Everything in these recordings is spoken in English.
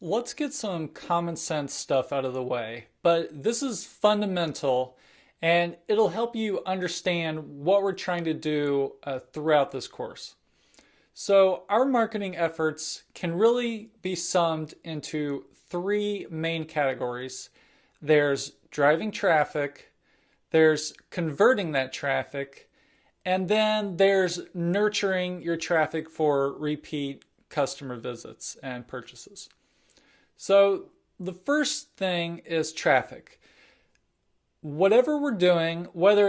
Let's get some common sense stuff out of the way, but this is fundamental and it'll help you understand what we're trying to do throughout this course. So, our marketing efforts can really be summed into three main categories. There's driving traffic, there's converting that traffic, and then there's nurturing your traffic for repeat customer visits and purchases. So the first thing is traffic. Whatever we're doing, whether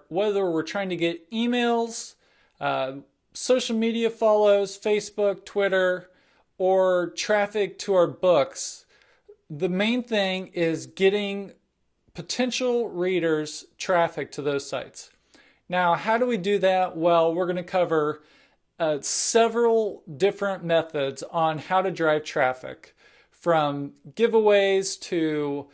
we're trying to get emails, uh, social media follows, Facebook, Twitter, or traffic to our books, the main thing is getting potential readers traffic to those sites. Now, how do we do that? Well, we're going to cover several different methods on how to drive traffic, from giveaways to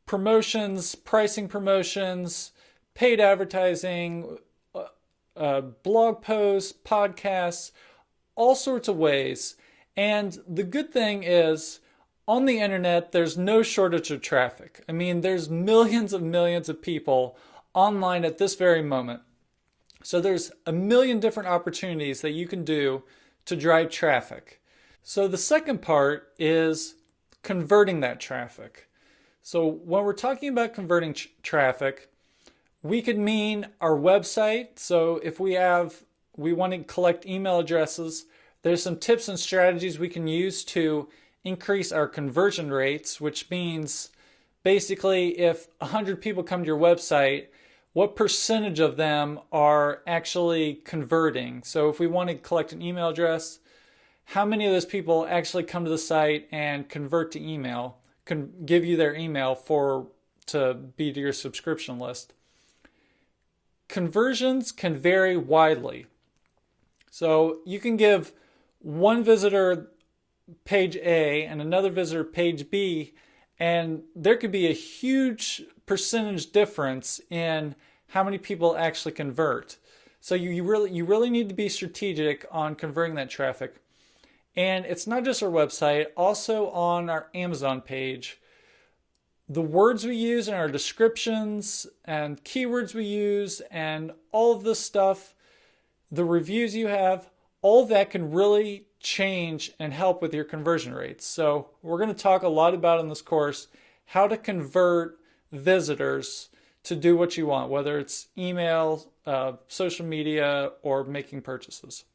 promotions, pricing promotions, paid advertising, blog posts, podcasts, all sorts of ways. And the good thing is, on the internet, there's no shortage of traffic. I mean, there's millions of people online at this very moment. So there's a million different opportunities that you can do to drive traffic. So the second part is converting that traffic. So when we're talking about converting traffic, we could mean our website. So if we want to collect email addresses, there's some tips and strategies we can use to increase our conversion rates, which means basically if 100 people come to your website, what percentage of them are actually converting? So if we want to collect an email address, how many of those people actually come to the site and convert to email, can give you their email to be to your subscription list? Conversions can vary widely. So you can give one visitor page A and another visitor page B, and there could be a huge percentage difference in how many people actually convert. So you really need to be strategic on converting that traffic. And it's not just our website, also on our Amazon page. The words we use in our descriptions and keywords we use and all of this stuff, the reviews you have, all of that can really change and help with your conversion rates. So we're going to talk a lot about in this course how to convert visitors to do what you want, whether it's email, social media, or making purchases.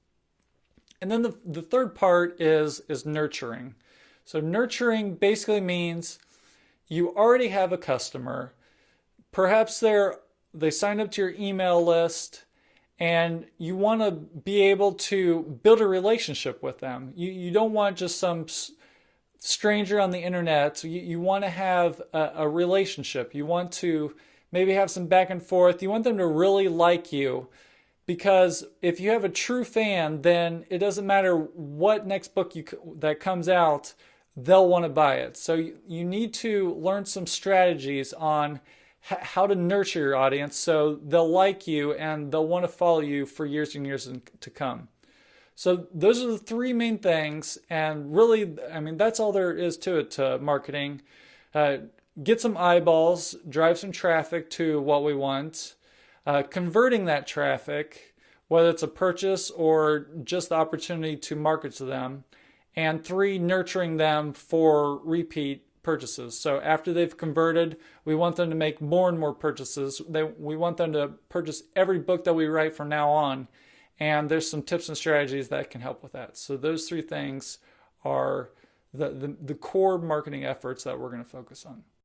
And then the third part is nurturing. So nurturing basically means you already have a customer. Perhaps they signed up to your email list and you want to be able to build a relationship with them. You don't want just some stranger on the internet. You want to have a relationship. You want to maybe have some back and forth. You want them to really like you. Because if you have a true fan, then it doesn't matter what next book that comes out, they'll want to buy it. So you need to learn some strategies on how to nurture your audience so they'll like you and they'll want to follow you for years and years to come. So those are the three main things, and really, I mean, that's all there is to it, to marketing. Get some eyeballs, drive some traffic to what we want. Converting that traffic, whether it's a purchase or just the opportunity to market to them. And three, nurturing them for repeat purchases. So after they've converted, we want them to make more and more purchases. We want them to purchase every book that we write from now on. And there's some tips and strategies that can help with that. So those three things are the core marketing efforts that we're going to focus on.